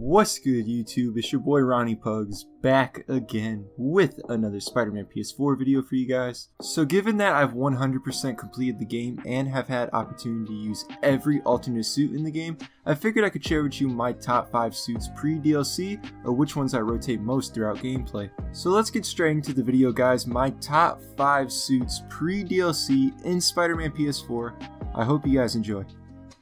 What's good, YouTube? It's your boy RonnyPugs back again with another Spider-Man PS4 video for you guys. So given that I've 100% completed the game and have had opportunity to use every alternate suit in the game, I figured I could share with you my top 5 suits pre-DLC or which ones I rotate most throughout gameplay. So let's get straight into the video, guys. My top 5 suits pre-DLC in Spider-Man PS4. I hope you guys enjoy.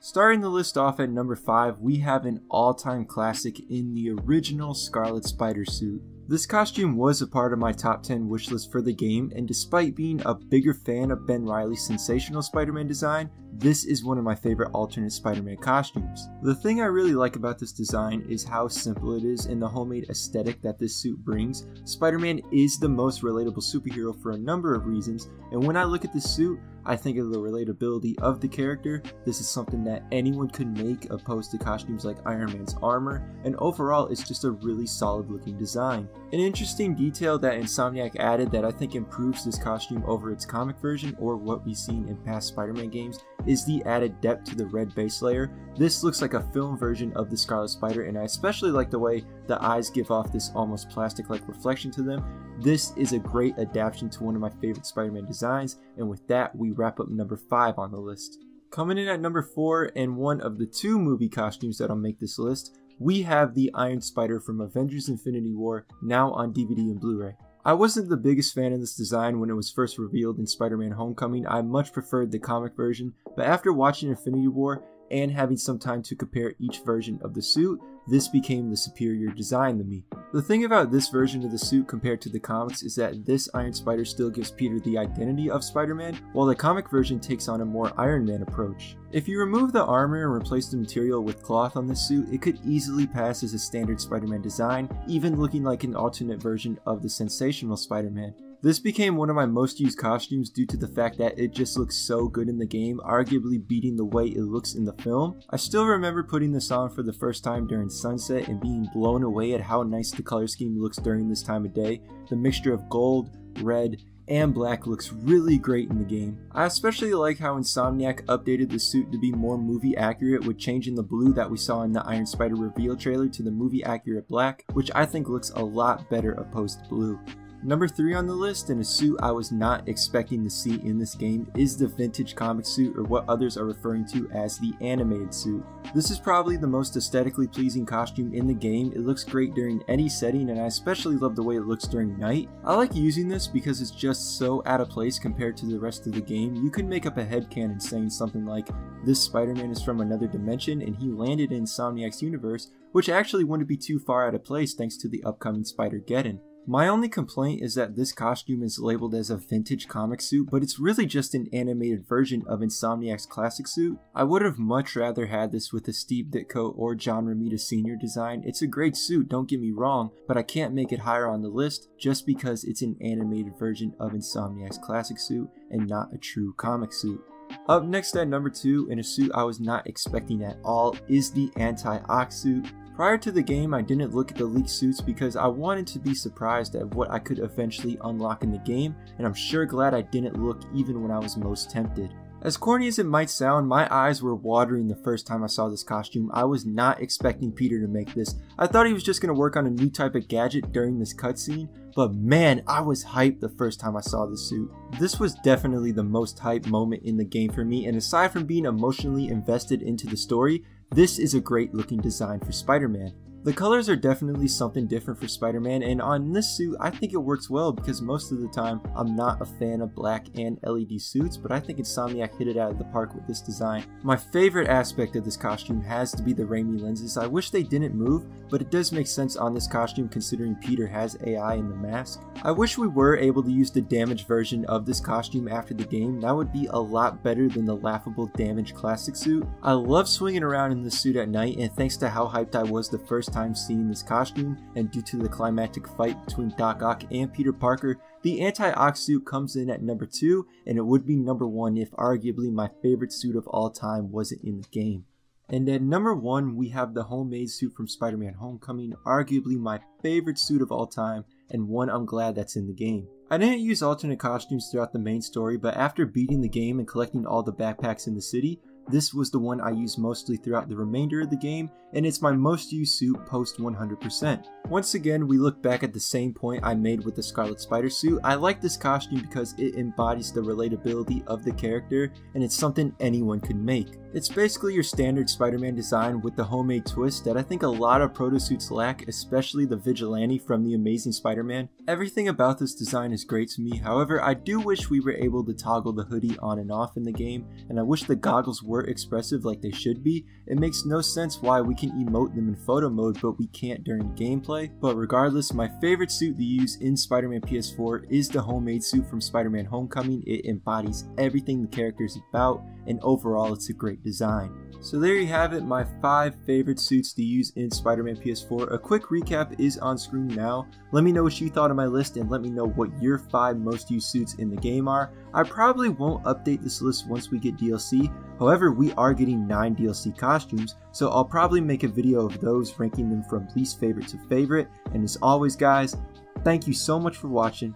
Starting the list off at number 5, we have an all-time classic in the original Scarlet Spider suit. This costume was a part of my top 10 wishlist for the game, and despite being a bigger fan of Ben Reilly's sensational Spider-Man design, this is one of my favorite alternate Spider-Man costumes. The thing I really like about this design is how simple it is and the homemade aesthetic that this suit brings. Spider-Man is the most relatable superhero for a number of reasons, and when I look at this suit, I think of the relatability of the character. This is something that anyone could make opposed to costumes like Iron Man's armor, and overall it's just a really solid looking design. An interesting detail that Insomniac added that I think improves this costume over its comic version or what we've seen in past Spider-Man games is the added depth to the red base layer. This looks like a film version of the Scarlet Spider, and I especially like the way the eyes give off this almost plastic-like reflection to them. This is a great adaptation to one of my favorite Spider-Man designs, and with that we wrap up number 5 on the list. Coming in at number 4, and one of the 2 movie costumes that'll make this list, we have the Iron Spider from Avengers Infinity War, now on DVD and Blu-ray. I wasn't the biggest fan of this design when it was first revealed in Spider-Man Homecoming. I much preferred the comic version, but after watching Infinity War and having some time to compare each version of the suit, this became the superior design to me. The thing about this version of the suit compared to the comics is that this Iron Spider still gives Peter the identity of Spider-Man, while the comic version takes on a more Iron Man approach. If you remove the armor and replace the material with cloth on this suit, it could easily pass as a standard Spider-Man design, even looking like an alternate version of the sensational Spider-Man. This became one of my most used costumes due to the fact that it just looks so good in the game, arguably beating the way it looks in the film. I still remember putting this on for the first time during sunset and being blown away at how nice the color scheme looks during this time of day. The mixture of gold, red, and black looks really great in the game. I especially like how Insomniac updated the suit to be more movie accurate with changing the blue that we saw in the Iron Spider reveal trailer to the movie accurate black, which I think looks a lot better opposed to blue. Number 3 on the list, and a suit I was not expecting to see in this game, is the vintage comic suit, or what others are referring to as the animated suit. This is probably the most aesthetically pleasing costume in the game. It looks great during any setting, and I especially love the way it looks during night. I like using this because it's just so out of place compared to the rest of the game. You can make up a headcanon saying something like, this Spider-Man is from another dimension and he landed in Insomniac's universe, which actually wouldn't be too far out of place thanks to the upcoming Spider-Geddon. My only complaint is that this costume is labeled as a vintage comic suit, but it's really just an animated version of Insomniac's classic suit. I would have much rather had this with a Steve Ditko or John Romita Sr. design. It's a great suit, don't get me wrong, but I can't make it higher on the list just because it's an animated version of Insomniac's classic suit and not a true comic suit. Up next at number 2, in a suit I was not expecting at all, is the anti-ock suit. Prior to the game, I didn't look at the leaked suits because I wanted to be surprised at what I could eventually unlock in the game, and I'm sure glad I didn't look even when I was most tempted. As corny as it might sound, my eyes were watering the first time I saw this costume. I was not expecting Peter to make this. I thought he was just going to work on a new type of gadget during this cutscene, but man, I was hyped the first time I saw the suit. This was definitely the most hyped moment in the game for me, and aside from being emotionally invested into the story, this is a great looking design for Spider-Man. The colors are definitely something different for Spider-Man, and on this suit I think it works well because most of the time I'm not a fan of black and LED suits, but I think Insomniac hit it out of the park with this design. My favorite aspect of this costume has to be the Raimi lenses. I wish they didn't move, but it does make sense on this costume considering Peter has AI in the mask. I wish we were able to use the damaged version of this costume after the game. That would be a lot better than the laughable damaged classic suit. I love swinging around in this suit at night, and thanks to how hyped I was the first time seeing this costume, and due to the climactic fight between Doc Ock and Peter Parker, the anti-ock suit comes in at number 2, and it would be number 1 if arguably my favorite suit of all time wasn't in the game. And at number 1, we have the homemade suit from Spider-Man Homecoming, arguably my favorite suit of all time, and one I'm glad that's in the game. I didn't use alternate costumes throughout the main story, but after beating the game and collecting all the backpacks in the city, this was the one I used mostly throughout the remainder of the game, and it's my most used suit post 100%. Once again, we look back at the same point I made with the Scarlet Spider suit. I like this costume because it embodies the relatability of the character, and it's something anyone could make. It's basically your standard Spider-Man design with the homemade twist that I think a lot of proto suits lack, especially the Vigilante from the Amazing Spider-Man. Everything about this design is great to me, however I do wish we were able to toggle the hoodie on and off in the game, and I wish the goggles were expressive like they should be. It makes no sense why we can emote them in photo mode but we can't during gameplay. But regardless, my favorite suit to use in Spider-Man PS4 is the homemade suit from Spider-Man Homecoming. It embodies everything the character is about, and overall it's a great design. So there you have it, my 5 favorite suits to use in Spider-Man PS4. A quick recap is on screen now. Let me know what you thought of my list and let me know what your 5 most used suits in the game are. I probably won't update this list once we get DLC, however we are getting 9 DLC costumes, so I'll probably make a video of those ranking them from least favorite to favorite. And as always guys, thank you so much for watching.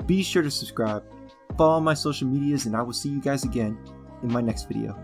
Be sure to subscribe, follow my social medias, and I will see you guys again in my next video.